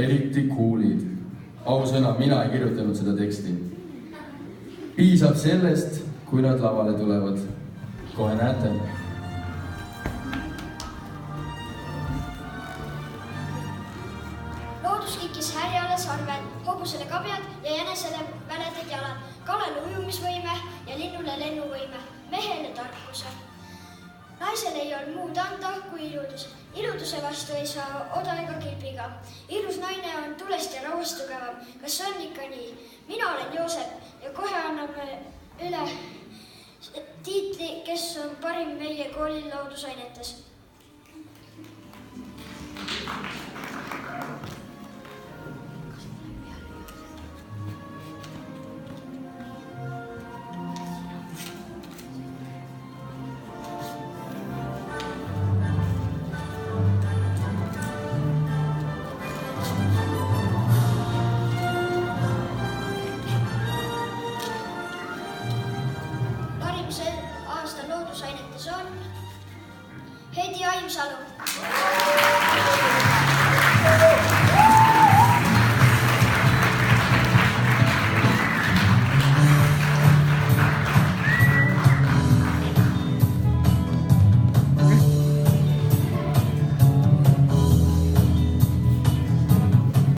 eriti kuulid. Ausõna, mina ei kirjutanud seda teksti. Piisab sellest, kui nad lavale tulevad. Kohe näete. Loodus kikkis härjale sarved, hobusele kabjad ja jänesele väledad jalad, kalale ujumisvõime ja linnule lennuvõime, mehele tarkuse. Naisel ei olnud muud anda kui iludus. Iluduse vastu ei saa oda ega kilbiga. Ilus naine on tulest ja rauast tugevam. Kas on ikka nii? Mina olen Joosep ja kohe anname üle tiitli, kes on parim meie koolil loodusainetes. Loodusainetes on Heidi Aimsalu.